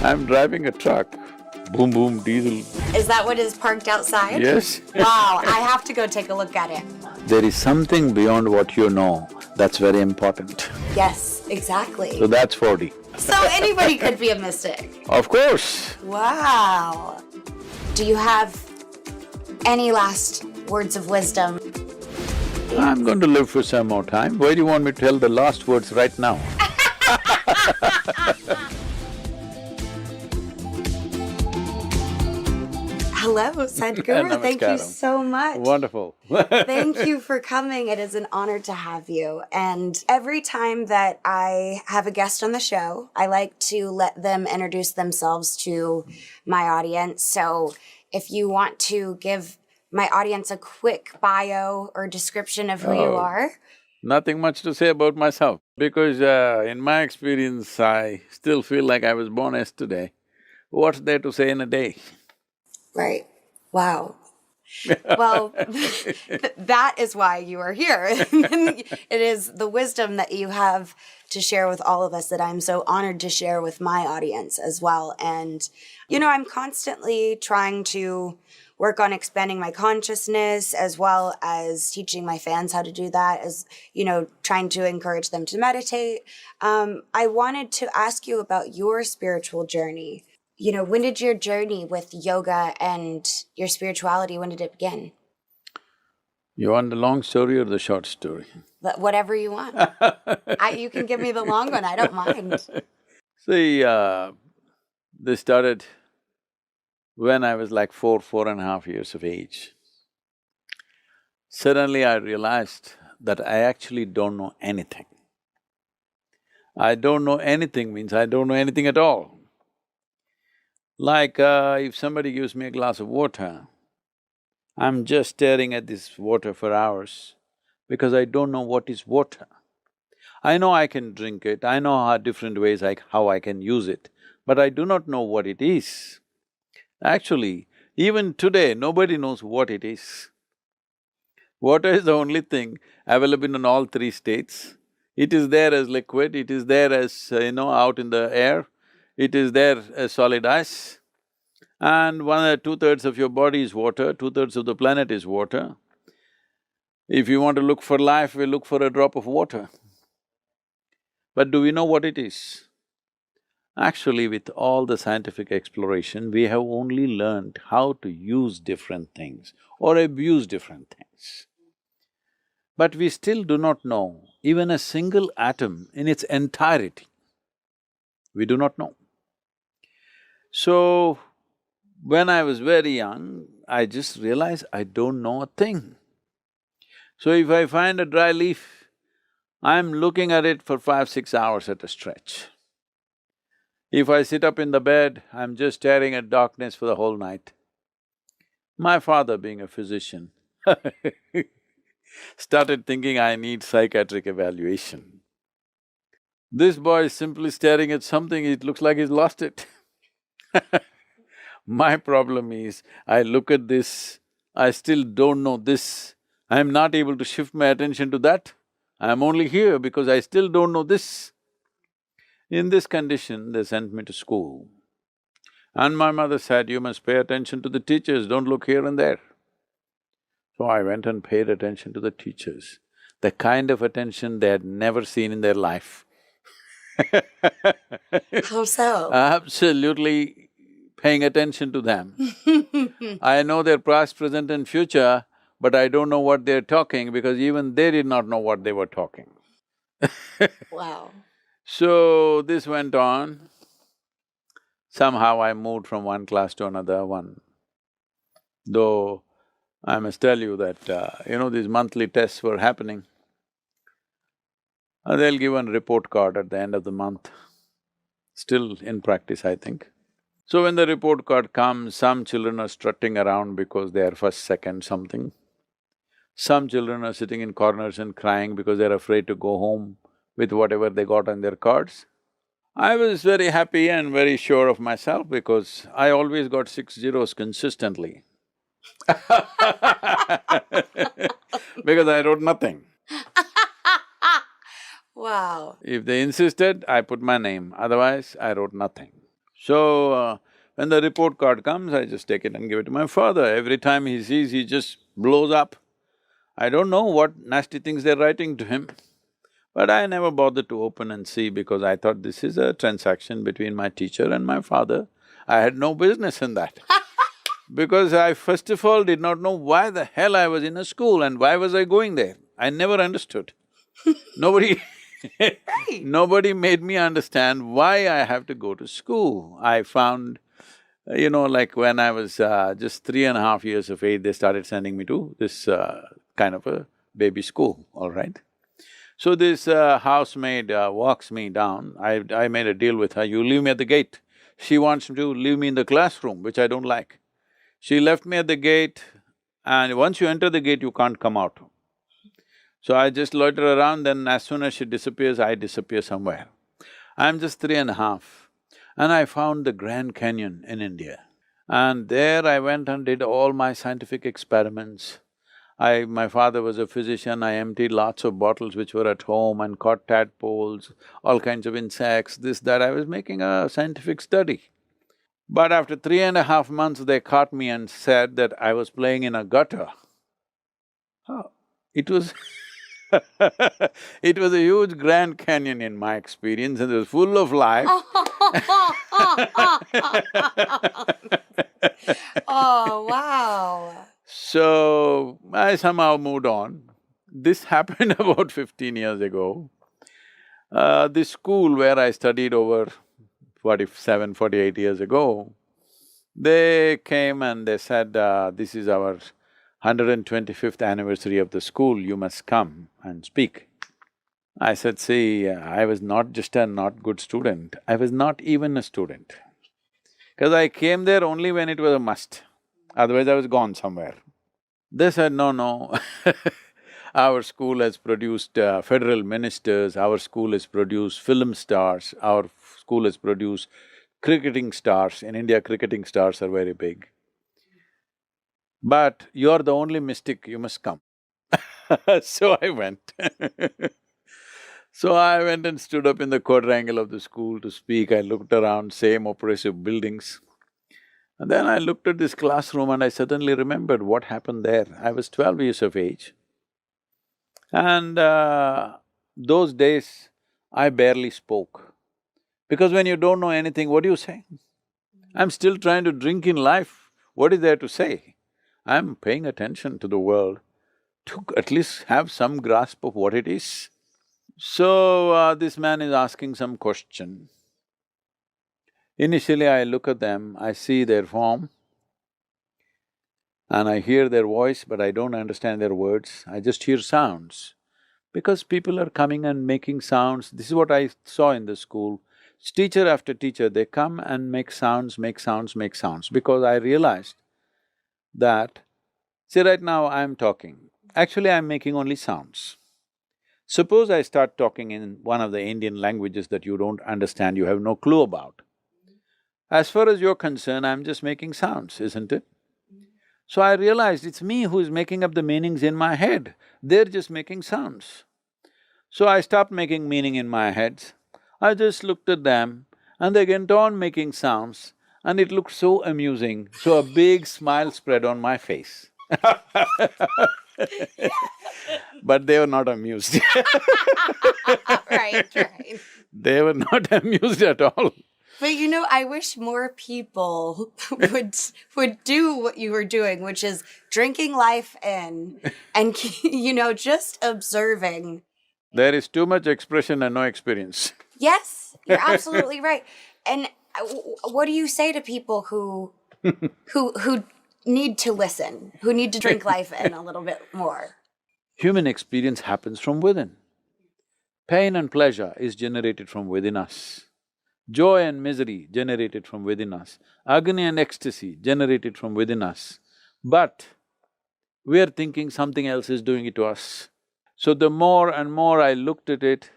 I'm driving a truck, boom boom diesel. Is that what is parked outside? Yes. Wow, I have to go take a look at it. There is something beyond what you know that's very important. Yes, exactly. So that's 4D. So anybody could be a mystic. Of course. Wow. Do you have any last words of wisdom? I'm going to live for some more time. Why do you want me to tell the last words right now? Hello, Sadhguru. Thank you Namaskaram. so much. Wonderful. Thank you for coming. It is an honor to have you. And every time that I have a guest on the show, I like to let them introduce themselves to my audience. So if you want to give my audience a quick bio or description of who you are. Nothing much to say about myself, because in my experience, I still feel like I was born yesterday. What's there to say in a day? Right. Wow. Well, that is why you are here. It is the wisdom that you have to share with all of us that I'm so honored to share with my audience as well. And, I'm constantly trying to work on expanding my consciousness as well as teaching my fans how to do that, as, trying to encourage them to meditate. I wanted to ask you about your spiritual journey. When did your journey with yoga and your spirituality, when did it begin? You want the long story or the short story? Whatever you want. You can give me the long one, I don't mind. See, this started when I was like 4.5 years of age. Suddenly I realized that I actually don't know anything. I don't know anything means I don't know anything at all. Like, if somebody gives me a glass of water, I'm just staring at this water for hours because I don't know what is water. I know I can drink it, I know how different ways how I can use it, but I do not know what it is. Actually, even today, nobody knows what it is. Water is the only thing available in all three states. It is there as liquid, it is there as, out in the air, it is there as solid ice, and 2/3 of your body is water, 2/3 of the planet is water. If you want to look for life, we look for a drop of water. But do we know what it is? Actually, with all the scientific exploration, we have only learned how to use different things or abuse different things. But we still do not know even a single atom in its entirety. We do not know. So, when I was very young, I just realized I don't know a thing. So if I find a dry leaf, I'm looking at it for 5-6 hours at a stretch. If I sit up in the bed, I'm just staring at darkness for the whole night. My father, being a physician, started thinking I need psychiatric evaluation. This boy is simply staring at something, it looks like he's lost it. My problem is, I look at this, I still don't know this, I'm not able to shift my attention to that. I'm only here because I still don't know this. In this condition, they sent me to school. And my mother said, you must pay attention to the teachers, don't look here and there. So I went and paid attention to the teachers, the kind of attention they had never seen in their life. How so? Absolutely paying attention to them. I know their past, present and future, but I don't know what they're talking because even they did not know what they were talking. Wow. So this went on. Somehow I moved from one class to another one. Though I must tell you that, these monthly tests were happening. They'll give a report card at the end of the month. Still in practice, I think. So when the report card comes, some children are strutting around because they are first, second, something. Some children are sitting in corners and crying because they're afraid to go home with whatever they got on their cards. I was very happy and very sure of myself because I always got 6 zeros consistently. Because I wrote nothing. Wow. If they insisted, I put my name, otherwise I wrote nothing. So, when the report card comes, I just take it and give it to my father. Every time he sees, he just blows up. I don't know what nasty things they're writing to him, but I never bothered to open and see because I thought this is a transaction between my teacher and my father. I had no business in that. Because I first of all did not know why the hell I was in a school and why was I going there. I never understood. Nobody Right. nobody made me understand why I have to go to school. I found, like when I was just 3.5 years of age, they started sending me to this kind of a baby school, all right? So this housemaid walks me down. I made a deal with her, you leave me at the gate. She wants to leave me in the classroom, which I don't like. She left me at the gate, and once you enter the gate, you can't come out. So I just loiter around, then as soon as she disappears, I disappear somewhere. I'm just 3.5, and I found the Grand Canyon in India. And there I went and did all my scientific experiments. My father was a physician, I emptied lots of bottles which were at home and caught tadpoles, all kinds of insects, this, that. I was making a scientific study. But after 3.5 months, they caught me and said that I was playing in a gutter. Oh, it was it was a huge Grand Canyon in my experience and it was full of life. Oh, wow. So, I somehow moved on. This happened about 15 years ago. This school where I studied over 47, 48 years ago, they came and they said, this is our 125th anniversary of the school, you must come and speak. I said, see, I was not just a not good student, I was not even a student. Because I came there only when it was a must, otherwise I was gone somewhere. They said, no, no, our school has produced federal ministers, our school has produced film stars, our school has produced cricketing stars. In India, cricketing stars are very big. But you're the only mystic, you must come. So I went. So I went and stood up in the quadrangle of the school to speak. I looked around, same oppressive buildings. And then I looked at this classroom and I suddenly remembered what happened there. I was 12 years of age. And those days, I barely spoke. Because when you don't know anything, what do you say? I'm still trying to drink in life. What is there to say? I'm paying attention to the world to at least have some grasp of what it is. So, this man is asking some question. Initially, I look at them, I see their form and I hear their voice, but I don't understand their words, I just hear sounds. Because people are coming and making sounds, this is what I saw in the school. Teacher after teacher, they come and make sounds, make sounds, make sounds, because I realized that, see right now I'm talking, actually I'm making only sounds. Suppose I start talking in one of the Indian languages that you don't understand, you have no clue about. As far as you're concerned, I'm just making sounds, isn't it? So I realized it's me who is making up the meanings in my head, they're just making sounds. So I stopped making meaning in my head, I just looked at them and they went on making sounds and it looked so amusing, so a big smile spread on my face. But they were not amused. Right, right. They were not amused at all. But I wish more people would do what you were doing, which is drinking life in and just observing. There is too much expression and no experience. Yes, you're absolutely right. And what do you say to people who need to listen, who need to drink life in a little bit more? Human experience happens from within. Pain and pleasure is generated from within us. Joy and misery generated from within us. Agony and ecstasy generated from within us. But we are thinking something else is doing it to us. So the more and more I looked at it,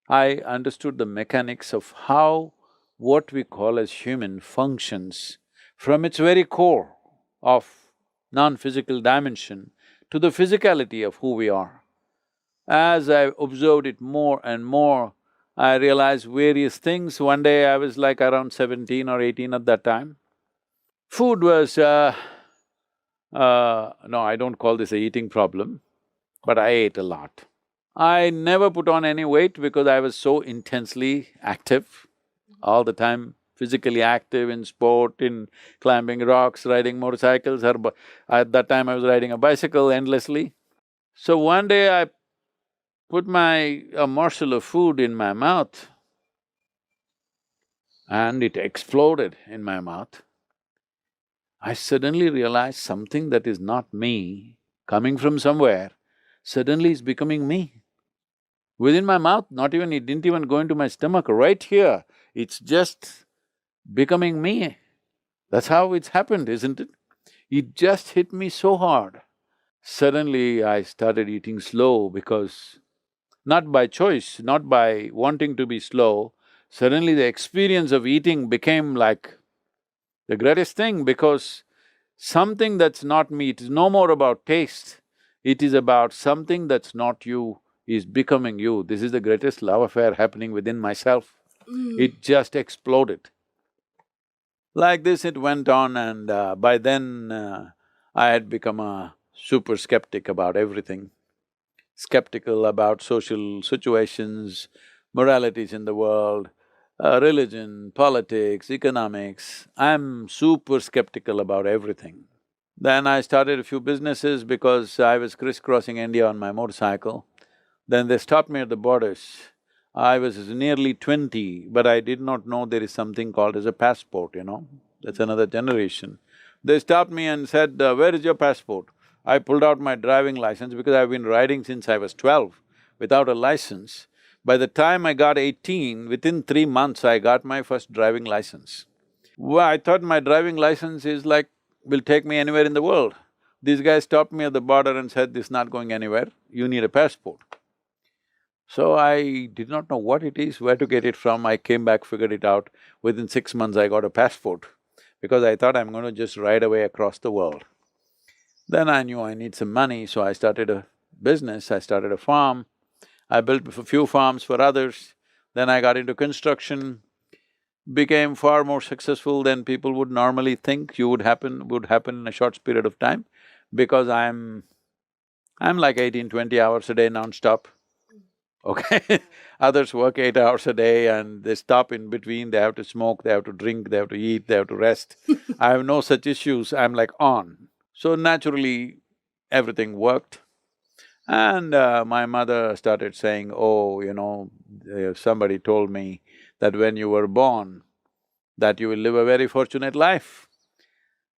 I understood the mechanics of how what we call as human functions from its very core of non-physical dimension to the physicality of who we are. As I observed it more and more, I realized various things. One day I was like around 17 or 18 at that time. Food was… no, I don't call this a eating problem, but I ate a lot. I never put on any weight because I was so intensely active, all the time physically active in sport, in climbing rocks, riding motorcycles, at that time I was riding a bicycle endlessly. So one day I put a morsel of food in my mouth and it exploded in my mouth. I suddenly realized something that is not me, coming from somewhere, suddenly is becoming me. Within my mouth, not even… it didn't even go into my stomach, right here, it's just becoming me. That's how it's happened, isn't it? It just hit me so hard. Suddenly I started eating slow because… not by choice, not by wanting to be slow, suddenly the experience of eating became like the greatest thing because something that's not me, it is no more about taste, it is about something that's not you is becoming you. This is the greatest love affair happening within myself. It just exploded. Like this it went on and by then I had become a super skeptic about everything. Skeptical about social situations, moralities in the world, religion, politics, economics. I'm super skeptical about everything. Then I started a few businesses because I was crisscrossing India on my motorcycle. Then they stopped me at the borders. I was nearly 20, but I did not know there is something called as a passport, That's another generation. They stopped me and said, where is your passport? I pulled out my driving license because I've been riding since I was 12 without a license. By the time I got 18, within 3 months I got my first driving license. Well, I thought my driving license is like… will take me anywhere in the world. These guys stopped me at the border and said, this is not going anywhere, you need a passport. So I did not know what it is, where to get it from. I came back, figured it out. Within 6 months I got a passport because I thought I'm going to just ride away across the world. Then I knew I need some money, so I started a business, I started a farm. I built a few farms for others. Then I got into construction, became far more successful than people would normally think would happen in a short period of time because I'm like 18, 20 hours a day non-stop, okay? Others work 8 hours a day and they stop in between, they have to smoke, they have to drink, they have to eat, they have to rest. I have no such issues, I'm like on. So naturally, everything worked. And my mother started saying, oh, somebody told me that when you were born, that you will live a very fortunate life.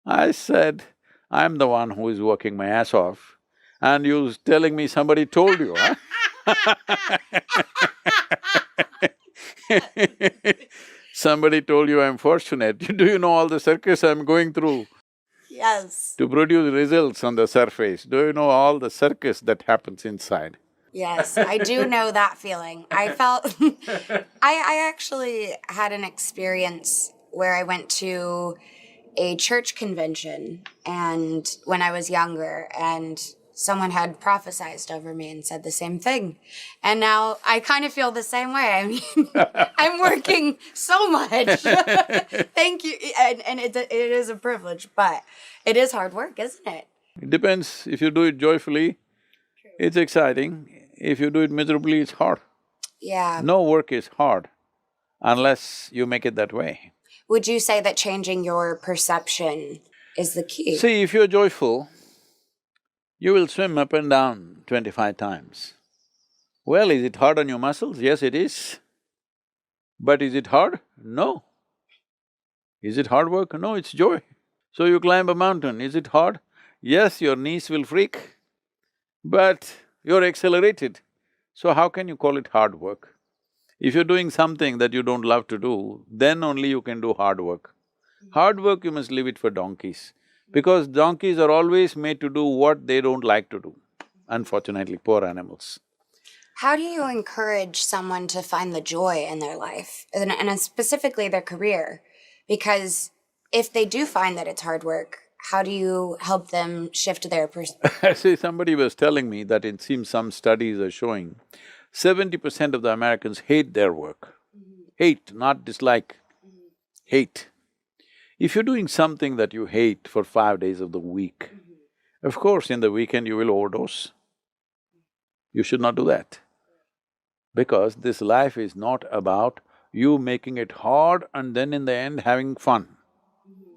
I said, I'm the one who is working my ass off and you telling me somebody told you, huh? Somebody told you I'm fortunate. Do you know all the circus I'm going through Yes. to produce results on the surface? Do you know all the circus that happens inside? Yes, I do know that feeling. I felt… I actually had an experience where I went to a church convention and when I was younger and someone had prophesized over me and said the same thing. And now I kind of feel the same way. I mean, I'm working so much. Thank you. And it is a privilege, but it is hard work, isn't it? It depends. If you do it joyfully, it's exciting. If you do it miserably, it's hard. Yeah. No work is hard unless you make it that way. Would you say that changing your perception is the key? See, if you're joyful, you will swim up and down 25 times. Well, is it hard on your muscles? Yes, it is. But is it hard? No. Is it hard work? No, it's joy. So you climb a mountain, is it hard? Yes, your knees will freak, but you're accelerated. So how can you call it hard work? If you're doing something that you don't love to do, then only you can do hard work. Hard work you must leave it for donkeys, because donkeys are always made to do what they don't like to do, unfortunately, poor animals. How do you encourage someone to find the joy in their life, and specifically their career? Because if they do find that it's hard work, how do you help them shift their perspective? See, somebody was telling me that it seems some studies are showing 70% of the Americans hate their work. Hate, not dislike, hate. If you're doing something that you hate for 5 days of the week, of course in the weekend you will overdose. You should not do that. Because this life is not about you making it hard and then in the end having fun.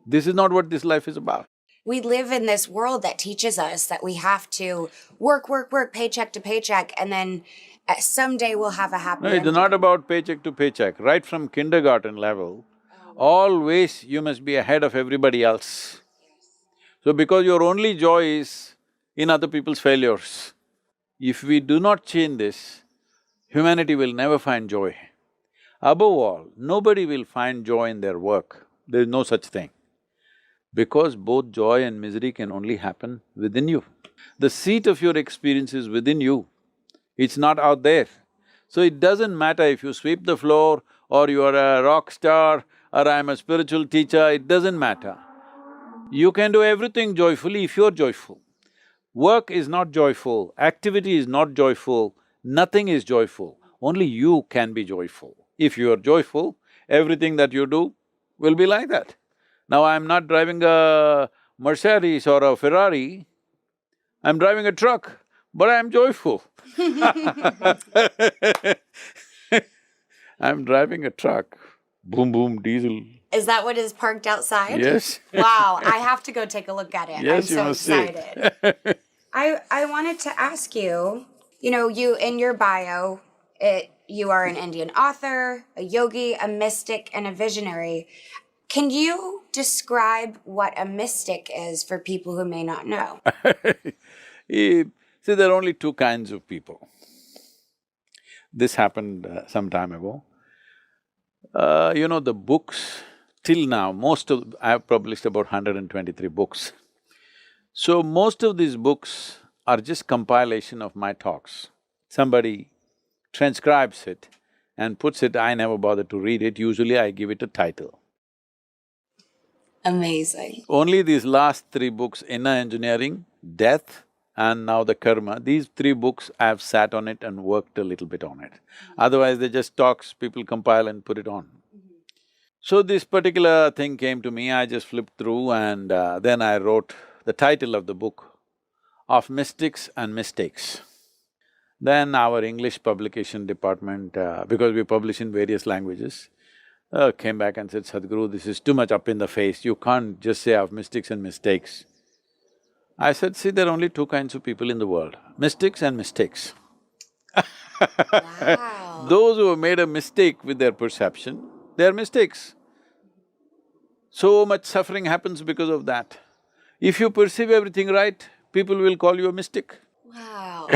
This is not what this life is about. We live in this world that teaches us that we have to work, work, work, paycheck to paycheck, and then someday we'll have a happy No, it's ending. not about paycheck to paycheck. Right from kindergarten level, always you must be ahead of everybody else. So because your only joy is in other people's failures. If we do not change this, humanity will never find joy. Above all, nobody will find joy in their work. There is no such thing. Because both joy and misery can only happen within you. The seat of your experience is within you, it's not out there. So it doesn't matter if you sweep the floor or you are a rock star or I'm a spiritual teacher, it doesn't matter. You can do everything joyfully if you're joyful. Work is not joyful, activity is not joyful, nothing is joyful. Only you can be joyful. If you are joyful, everything that you do will be like that. Now I'm not driving a Mercedes or a Ferrari, I'm driving a truck, but I'm joyful. I'm driving a truck, boom boom diesel. Is that what is parked outside? Yes. Wow, I have to go take a look at it. Yes, I'm you so must see excited. it. I wanted to ask you, you in your bio, you are an Indian author, a yogi, a mystic, and a visionary. Can you describe what a mystic is for people who may not know? See, there are only two kinds of people. This happened some time ago. The books, till now, I've published about 123 books. So most of these books are just compilation of my talks. Somebody transcribes it and puts it, I never bother to read it, usually I give it a title. Amazing. Only these last three books, Inner Engineering, Death, and now the Karma, these three books I've sat on it and worked a little bit on it. Otherwise they're just talks, people compile and put it on. So this particular thing came to me, I just flipped through and then I wrote the title of the book, Of Mystics and Mistakes. Then our English publication department, because we publish in various languages, came back and said, Sadhguru, this is too much up in the face, you can't just say of mystics and mistakes. I said, see, there are only two kinds of people in the world, mystics and mistakes. Wow. Those who have made a mistake with their perception, they are mistakes. So much suffering happens because of that. If you perceive everything right, people will call you a mystic. Wow.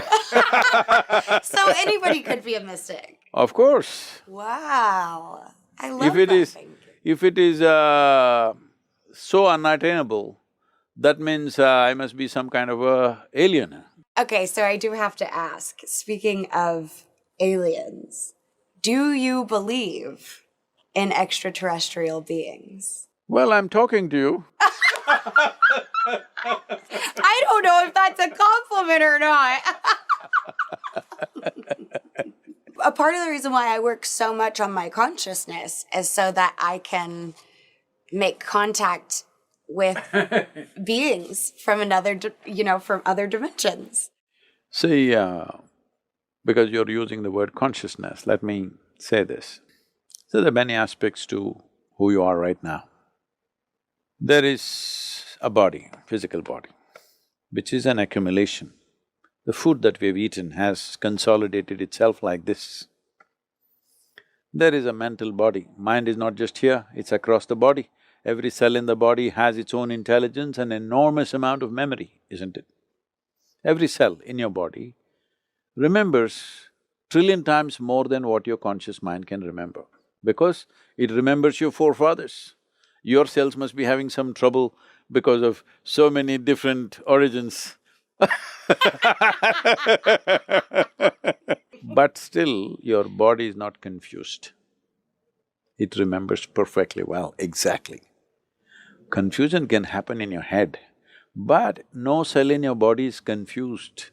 So anybody could be a mystic. Of course. Wow. I love If it that is… thinking. if it is so unattainable, that means I must be some kind of a alien. Okay, so I do have to ask, speaking of aliens, do you believe in extraterrestrial beings? Well, I'm talking to you. I don't know if that's a compliment or not. A part of the reason why I work so much on my consciousness is so that I can make contact with beings from from other dimensions. See, because you're using the word consciousness, let me say this. So there are many aspects to who you are right now. There is a body, physical body, which is an accumulation. The food that we've eaten has consolidated itself like this. There is a mental body. Mind is not just here, it's across the body. Every cell in the body has its own intelligence and enormous amount of memory, isn't it? Every cell in your body remembers trillion times more than what your conscious mind can remember, because it remembers your forefathers. Your cells must be having some trouble because of so many different origins. But still, your body is not confused. It remembers perfectly well, exactly. Confusion can happen in your head. But no cell in your body is confused.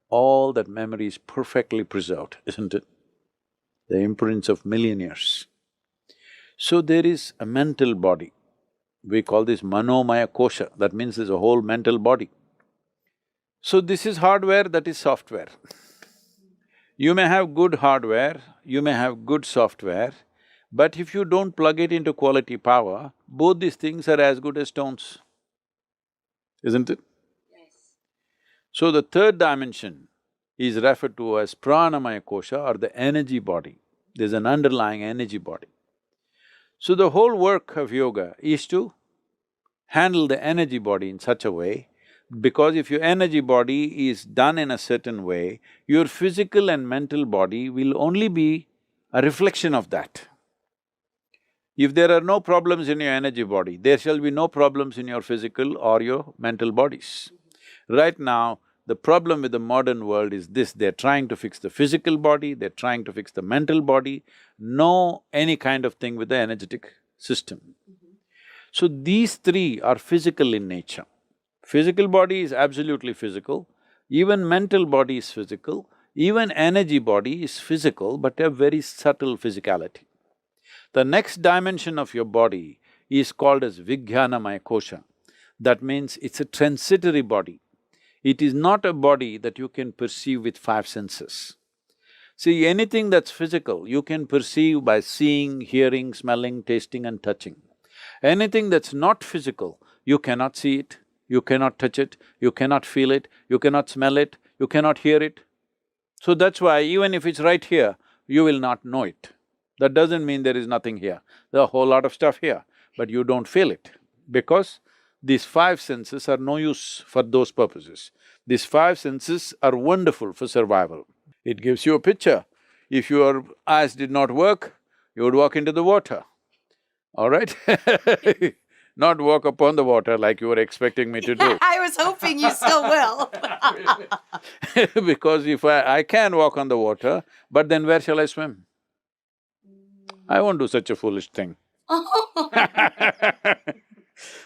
All that memory is perfectly preserved, isn't it? The imprints of million years. So there is a mental body. We call this manomaya kosha, that means there's a whole mental body. So this is hardware, that is software. You may have good hardware, you may have good software, but if you don't plug it into quality power, both these things are as good as stones, isn't it? Yes. So the third dimension is referred to as pranamaya kosha or the energy body. There's an underlying energy body. So the whole work of yoga is to handle the energy body in such a way, because if your energy body is done in a certain way, your physical and mental body will only be a reflection of that. If there are no problems in your energy body, there shall be no problems in your physical or your mental bodies. Right now, the problem with the modern world is this, they're trying to fix the physical body, they're trying to fix the mental body, no any kind of thing with the energetic system. So these three are physical in nature. Physical body is absolutely physical, even mental body is physical, even energy body is physical but a very subtle physicality. The next dimension of your body is called as Vijnanamaya Kosha. That means it's a transitory body. It is not a body that you can perceive with five senses. See, anything that's physical, you can perceive by seeing, hearing, smelling, tasting and touching. Anything that's not physical, you cannot see it, you cannot touch it, you cannot feel it, you cannot smell it, you cannot hear it. So that's why even if it's right here, you will not know it. That doesn't mean there is nothing here. There are a whole lot of stuff here, but you don't feel it because these five senses are no use for those purposes. These five senses are wonderful for survival. It gives you a picture. If your eyes did not work, you would walk into the water, all right? Not walk upon the water like you were expecting me to do. I was hoping you still will. Because if I can walk on the water, but then where shall I swim? I won't do such a foolish thing.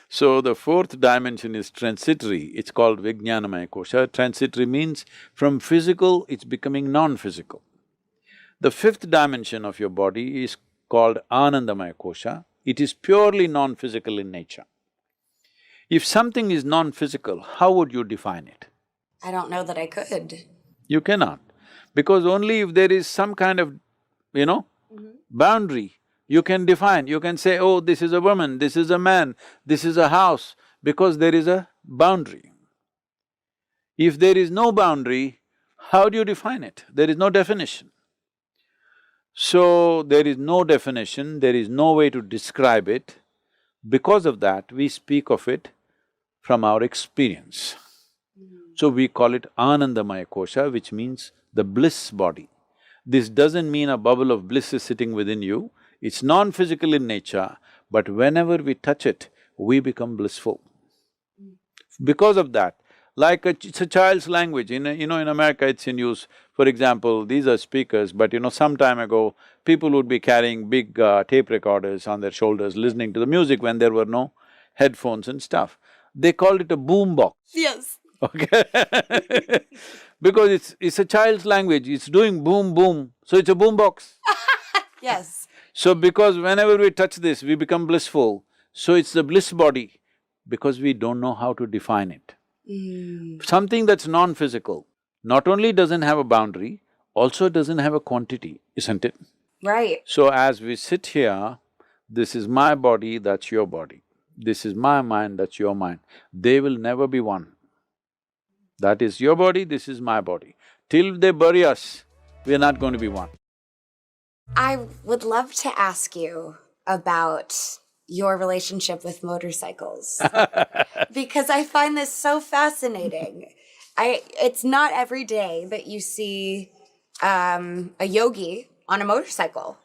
So the fourth dimension is transitory, it's called Vijnanamaya Kosha. Transitory means from physical, it's becoming non-physical. The fifth dimension of your body is called Anandamaya Kosha, it is purely non-physical in nature. If something is non-physical, how would you define it? I don't know that I could. You cannot, because only if there is some kind of, boundary, you can define, you can say, oh, this is a woman, this is a man, this is a house, because there is a boundary. If there is no boundary, how do you define it? There is no definition. So, there is no definition, there is no way to describe it. Because of that, we speak of it from our experience. So we call it Anandamaya Kosha, which means the bliss body. This doesn't mean a bubble of bliss is sitting within you, it's non-physical in nature, but whenever we touch it, we become blissful. Because of that, it's a child's language, in America it's in use. For example, these are speakers, but some time ago, people would be carrying big tape recorders on their shoulders, listening to the music when there were no headphones and stuff. They called it a boom box. Yes. Okay because it's a child's language, it's doing boom, boom, so it's a boom box. Yes. So because whenever we touch this, we become blissful, so it's the bliss body, because we don't know how to define it. Something that's non-physical, not only doesn't have a boundary, also doesn't have a quantity, isn't it? Right. So as we sit here, this is my body, that's your body. This is my mind, that's your mind. They will never be one. That is your body, this is my body. Till they bury us, we're not going to be one. I would love to ask you about your relationship with motorcycles because I find this so fascinating. It's not every day that you see a yogi on a motorcycle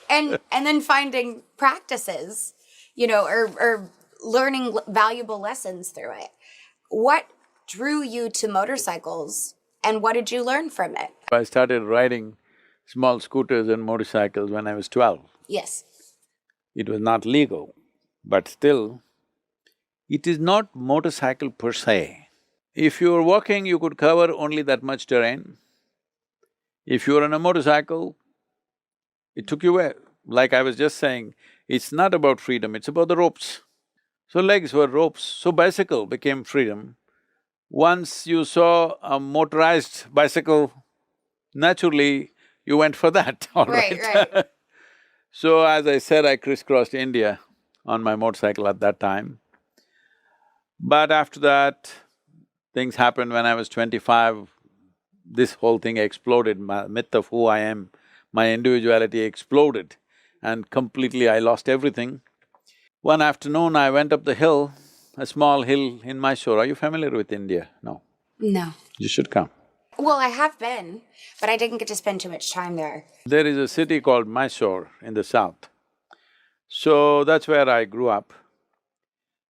and then finding practices, or learning valuable lessons through it. What drew you to motorcycles and what did you learn from it? I started riding small scooters and motorcycles when I was 12. Yes. It was not legal, but still, It is not motorcycle per se. If you were walking, you could cover only that much terrain. If you were on a motorcycle, it took you where? Like I was just saying, it's not about freedom, it's about the ropes. So legs were ropes, so bicycle became freedom. Once you saw a motorized bicycle, naturally you went for that, all Right, right? right. So as I said, I crisscrossed India on my motorcycle at that time. But after that, things happened when I was 25, this whole thing exploded, my myth of who I am, my individuality exploded and completely I lost everything. One afternoon I went up the hill, a small hill in Mysore. Are you familiar with India? No. No. You should come. Well, I have been, but I didn't get to spend too much time there. There is a city called Mysore in the south. So that's where I grew up.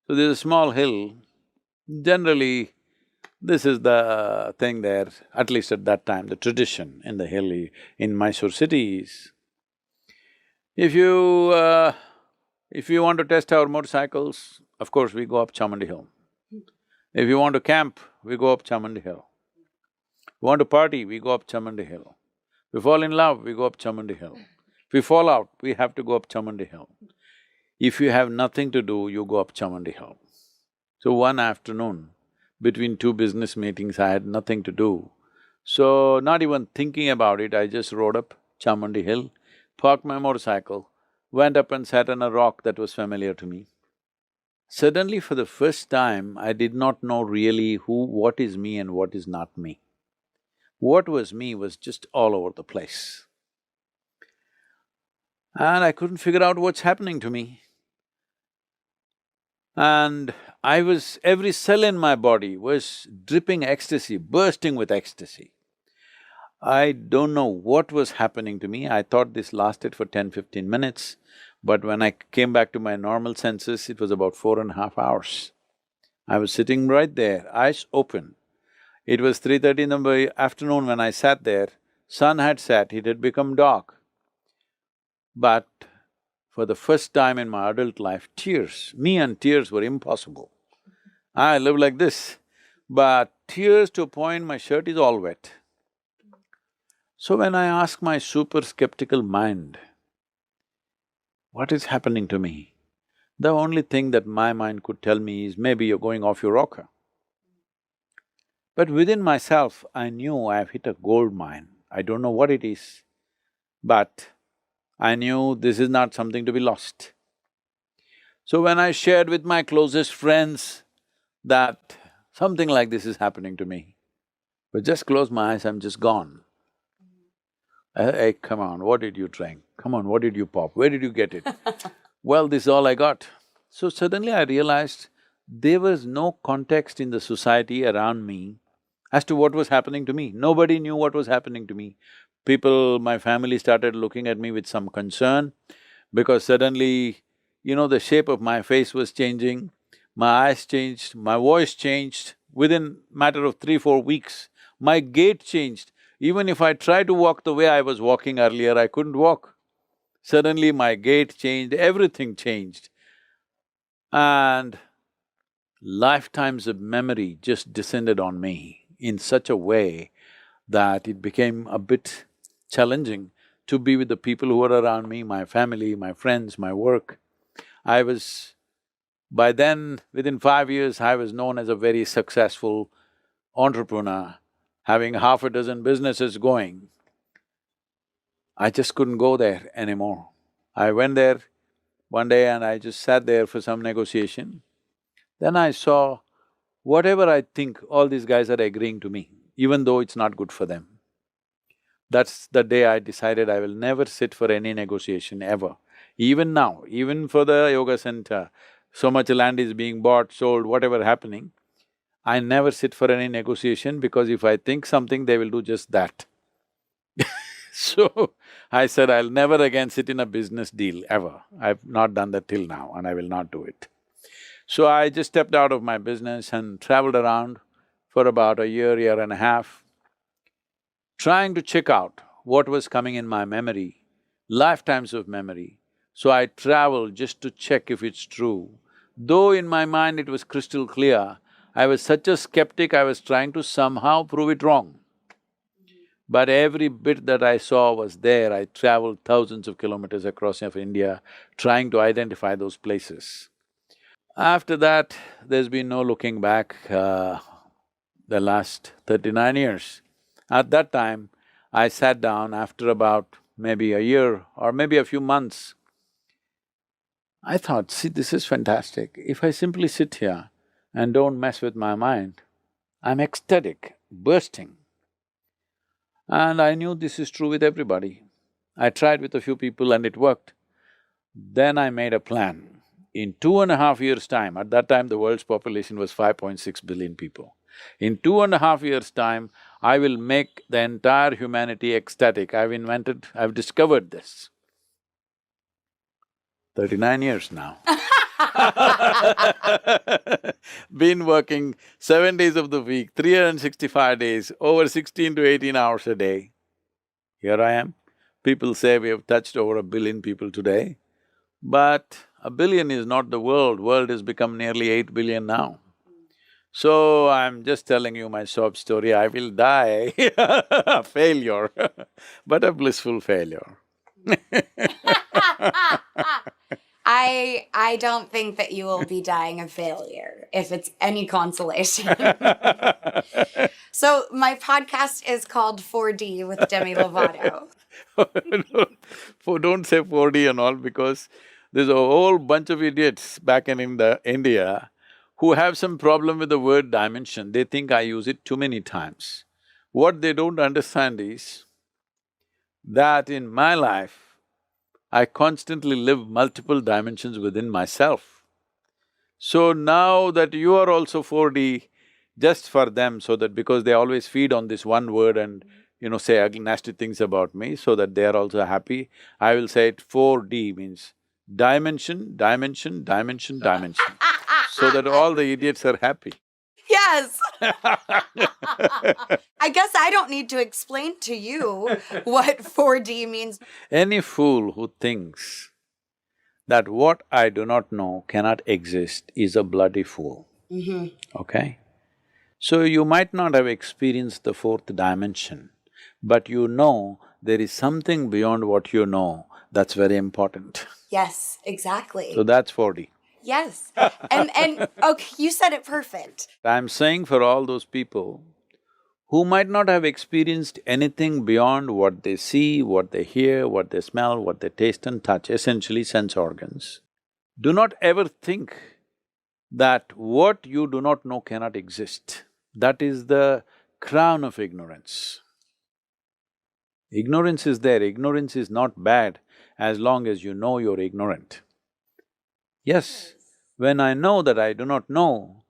So there's a small hill. Generally, this is the thing there, at least at that time, the tradition in the hill in Mysore city is, if you want to test our motorcycles, of course we go up Chamundi Hill. If you want to camp, we go up Chamundi Hill. We want to party, we go up Chamundi Hill. We fall in love, we go up Chamundi Hill. If we fall out, we have to go up Chamundi Hill. If you have nothing to do, you go up Chamundi Hill. So one afternoon, between two business meetings, I had nothing to do. So not even thinking about it, I just rode up Chamundi Hill, parked my motorcycle, went up and sat on a rock that was familiar to me. Suddenly, for the first time, I did not know really what is me and what is not me. What was me was just all over the place. And I couldn't figure out what's happening to me. And every cell in my body was dripping ecstasy, bursting with ecstasy. I don't know what was happening to me, I thought this lasted for 10-15 minutes, but when I came back to my normal senses, it was about 4.5 hours. I was sitting right there, eyes open. It was 3:30 in the afternoon when I sat there, sun had set, it had become dark. But for the first time in my adult life, me and tears were impossible. I live like this, but tears to a point my shirt is all wet. So when I ask my super skeptical mind, what is happening to me? The only thing that my mind could tell me is, maybe you're going off your rocker. But within myself, I knew I've hit a gold mine. I don't know what it is, but I knew this is not something to be lost. So when I shared with my closest friends that something like this is happening to me, but just close my eyes, I'm just gone. Hey, come on, what did you drink? Come on, what did you pop? Where did you get it? Well, this is all I got. So suddenly I realized there was no context in the society around me as to what was happening to me. Nobody knew what was happening to me. People, my family started looking at me with some concern because suddenly, the shape of my face was changing, my eyes changed, my voice changed. Within matter of 3-4 weeks, my gait changed. Even if I tried to walk the way I was walking earlier, I couldn't walk. Suddenly my gait changed, everything changed. And lifetimes of memory just descended on me in such a way that it became a bit challenging to be with the people who were around me, my family, my friends, my work. By then, within 5 years, I was known as a very successful entrepreneur, having half a dozen businesses going. I just couldn't go there anymore. I went there one day and I just sat there for some negotiation. Then I saw, whatever I think, all these guys are agreeing to me, even though it's not good for them. That's the day I decided I will never sit for any negotiation ever. Even now, even for the yoga center, so much land is being bought, sold, whatever happening, I never sit for any negotiation because if I think something, they will do just that. So, I said, I'll never again sit in a business deal, ever. I've not done that till now and I will not do it. So I just stepped out of my business and traveled around for about a year and a half, trying to check out what was coming in my memory, lifetimes of memory. So I traveled just to check if it's true. Though in my mind it was crystal clear, I was such a skeptic, I was trying to somehow prove it wrong. But every bit that I saw was there. I traveled thousands of kilometers across of India trying to identify those places. After that, there's been no looking back, the last 39 years. At that time, I sat down after about maybe a year or maybe a few months. I thought, see, this is fantastic. If I simply sit here and don't mess with my mind, I'm ecstatic, bursting. And I knew this is true with everybody. I tried with a few people and it worked. Then I made a plan. In 2.5 years' time, at that time the world's population was 5.6 billion people. In 2.5 years' time, I will make the entire humanity ecstatic. I've discovered this. 39 years now. Been working 7 days of the week, 365 days, over 16 to 18 hours a day. Here I am. People say we have touched over 1 billion people today, but 1 billion is not the world has become nearly 8 billion now. So I'm just telling you my sob story, I will die a failure, but a blissful failure. I don't think that you will be dying of failure, if it's any consolation. So my podcast is called 4D with Demi Lovato. Don't say 4D and all, because there's a whole bunch of idiots back in India who have some problem with the word dimension. They think I use it too many times. What they don't understand is that in my life, I constantly live multiple dimensions within myself. So now that you are also 4D, just for them, so that because they always feed on this one word and say ugly, nasty things about me, so that they are also happy, I will say it 4D means dimension, dimension, dimension, dimension, so that all the idiots are happy. Yes! I guess I don't need to explain to you what 4D means. Any fool who thinks that what I do not know cannot exist is a bloody fool. Okay? So you might not have experienced the fourth dimension, but you know there is something beyond what you know that's very important. Yes, exactly. So that's 4D. Yes. And okay, you said it perfect. I'm saying for all those people who might not have experienced anything beyond what they see, what they hear, what they smell, what they taste and touch, essentially sense organs, do not ever think that what you do not know cannot exist. That is the crown of ignorance. Ignorance is there, ignorance is not bad as long as you know you're ignorant. Yes, when I know that I do not know,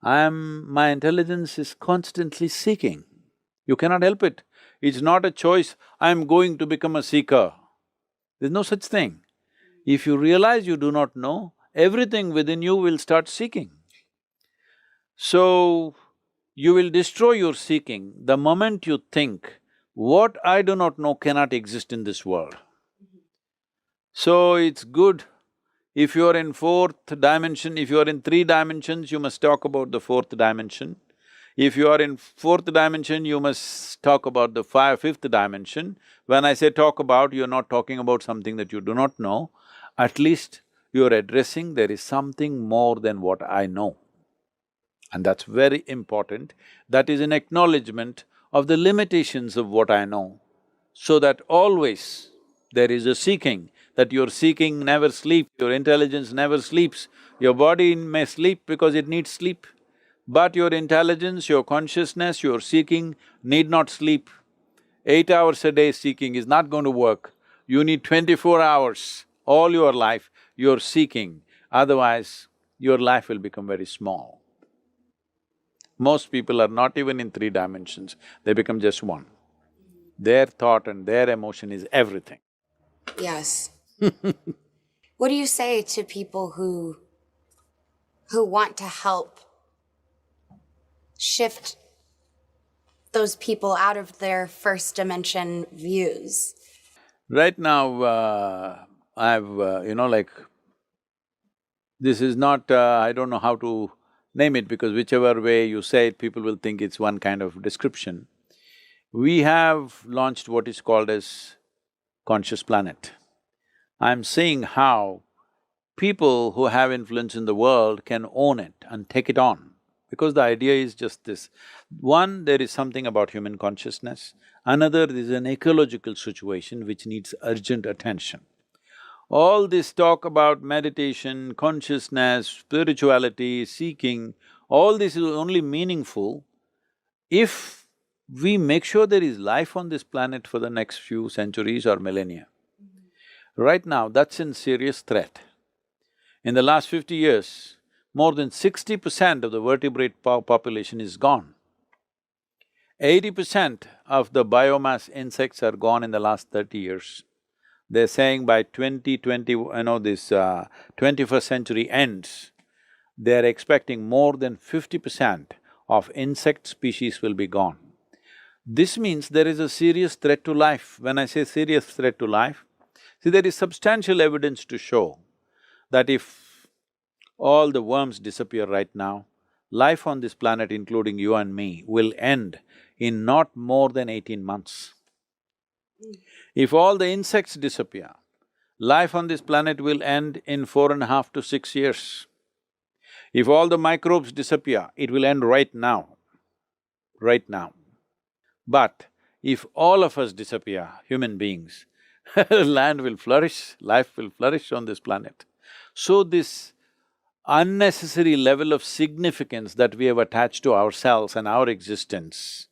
my intelligence is constantly seeking. You cannot help it. It's not a choice, I'm going to become a seeker. There's no such thing. If you realize you do not know, everything within you will start seeking. So, you will destroy your seeking the moment you think, what I do not know cannot exist in this world. So, it's good if you are in fourth dimension, if you are in 3 dimensions, you must talk about the fourth dimension. If you are in fourth dimension, you must talk about the fifth dimension. When I say talk about, you're not talking about something that you do not know. At least you're addressing there is something more than what I know. And that's very important. That is an acknowledgement of the limitations of what I know, so that always there is a seeking, that your seeking never sleeps, your intelligence never sleeps. Your body may sleep because it needs sleep, but your intelligence, your consciousness, your seeking need not sleep. 8 hours a day seeking is not going to work. You need 24 hours, all your life you're seeking, otherwise your life will become very small. Most people are not even in 3 dimensions, they become just one. Their thought and their emotion is everything. Yes. What do you say to people who want to help shift those people out of their first dimension views? Right now, I've, This is not… I don't know how to name it, because whichever way you say it, people will think it's one kind of description. We have launched what is called as conscious planet. I'm seeing how people who have influence in the world can own it and take it on. Because the idea is just this. One, there is something about human consciousness. Another, there is an ecological situation which needs urgent attention. All this talk about meditation, consciousness, spirituality, seeking, all this is only meaningful if we make sure there is life on this planet for the next few centuries or millennia. Right now, that's in serious threat. In the last 50 years, more than 60% of the vertebrate population is gone. 80% of the biomass insects are gone in the last 30 years. They're saying by 2020, 21st century ends, they're expecting more than 50% of insect species will be gone. This means there is a serious threat to life. When I say serious threat to life, see, there is substantial evidence to show that if all the worms disappear right now, life on this planet, including you and me, will end in not more than 18 months. If all the insects disappear, life on this planet will end in 4.5 to 6 years. If all the microbes disappear, it will end right now, right now. But if all of us disappear, human beings, land will flourish, life will flourish on this planet. So this unnecessary level of significance that we have attached to ourselves and our existence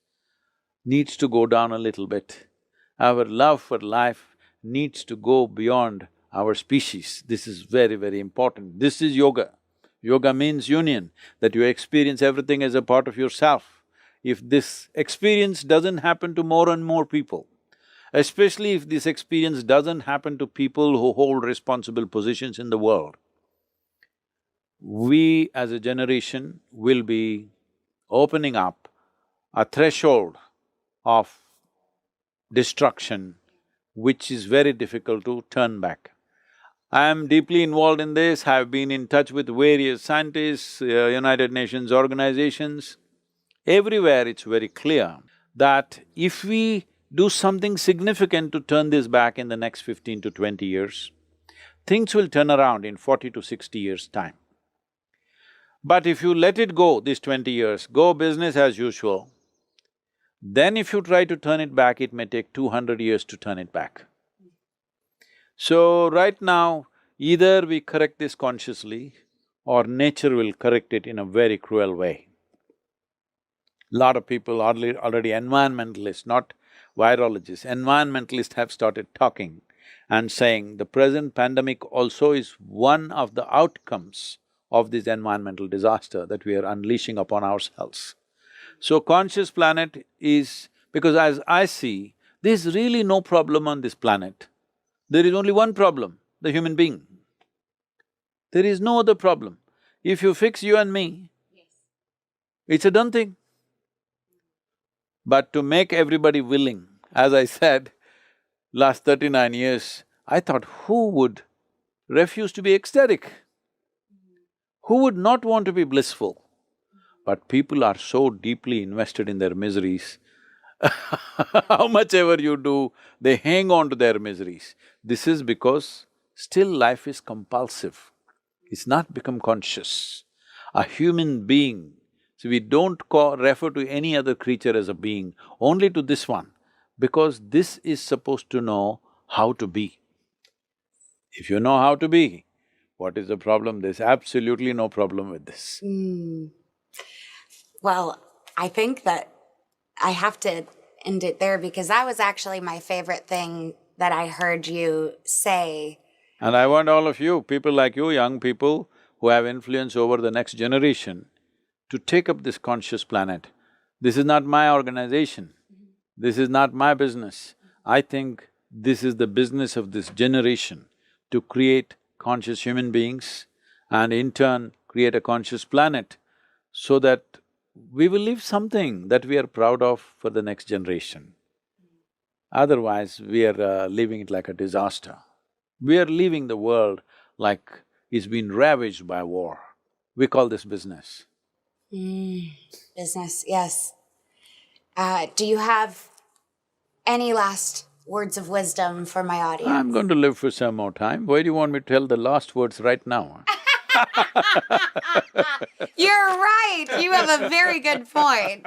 needs to go down a little bit. Our love for life needs to go beyond our species. This is very, very important. This is yoga. Yoga means union, that you experience everything as a part of yourself. If this experience doesn't happen to more and more people, especially if this experience doesn't happen to people who hold responsible positions in the world, we as a generation will be opening up a threshold of destruction which is very difficult to turn back. I am deeply involved in this, I have been in touch with various scientists, United Nations organizations. Everywhere it's very clear that if we do something significant to turn this back in the next 15 to 20 years, things will turn around in 40 to 60 years' time. But if you let it go, these 20 years, go business as usual, then if you try to turn it back, it may take 200 years to turn it back. So right now, either we correct this consciously or nature will correct it in a very cruel way. Lot of people already environmentalists, not virologists, environmentalists have started talking and saying the present pandemic also is one of the outcomes of this environmental disaster that we are unleashing upon ourselves. So conscious planet is… because as I see, there's really no problem on this planet. There is only one problem, the human being. There is no other problem. If you fix you and me, it's a done thing. But to make everybody willing, as I said, last 39 years, I thought, who would refuse to be ecstatic? Who would not want to be blissful? But people are so deeply invested in their miseries. How much ever you do, they hang on to their miseries. This is because still life is compulsive. It's not become conscious. A human being, so we don't refer to any other creature as a being, only to this one, because this is supposed to know how to be. If you know how to be, what is the problem? There's absolutely no problem with this. Well, I think that I have to end it there because that was actually my favorite thing that I heard you say. And I want all of you, people like you, young people who have influence over the next generation, to take up this conscious planet. This is not my organization, this is not my business. I think this is the business of this generation, to create conscious human beings and in turn create a conscious planet so that we will leave something that we are proud of for the next generation. Otherwise, we are leaving it like a disaster. We are leaving the world like is been ravaged by war. We call this business. Business, yes. Do you have any last words of wisdom for my audience? I'm going to live for some more time. Why do you want me to tell the last words right now? You're right. You have a very good point.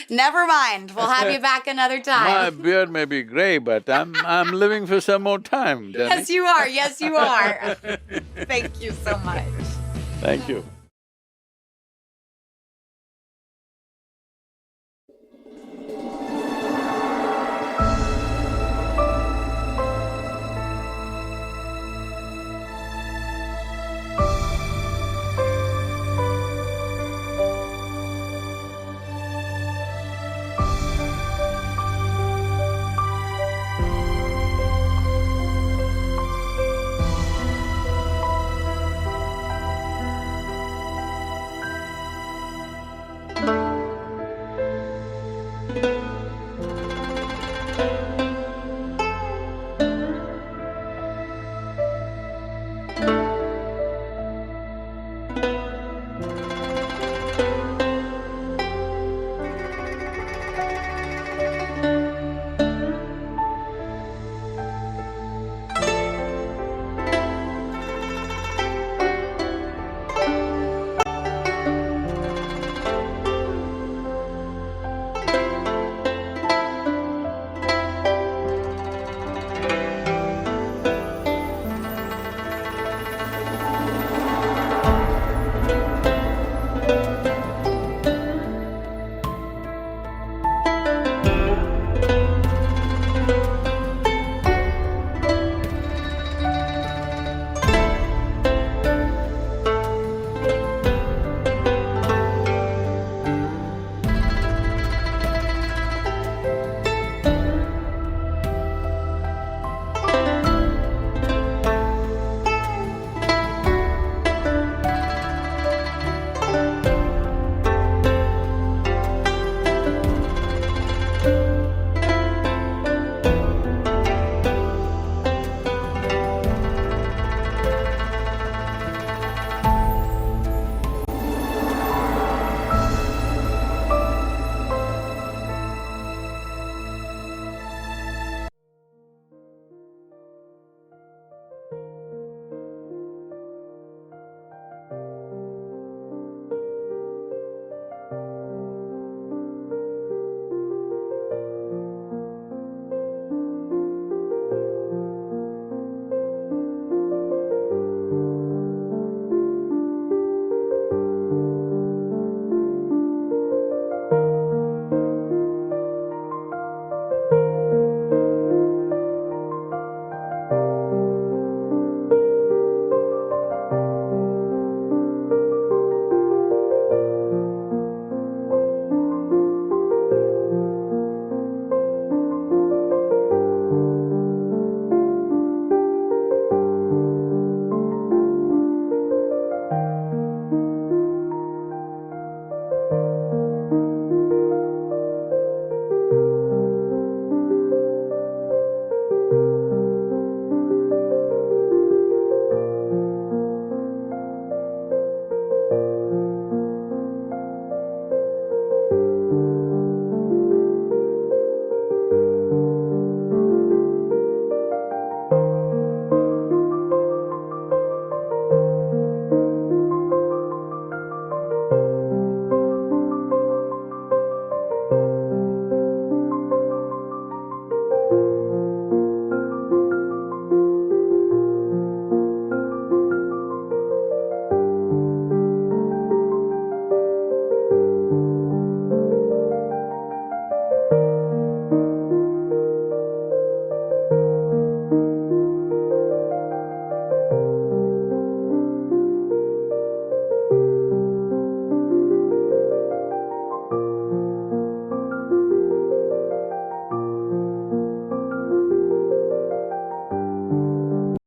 Never mind. We'll have you back another time. My beard may be gray, but I'm living for some more time, Demi. Yes, you are. Yes, you are. Thank you so much. Thank you.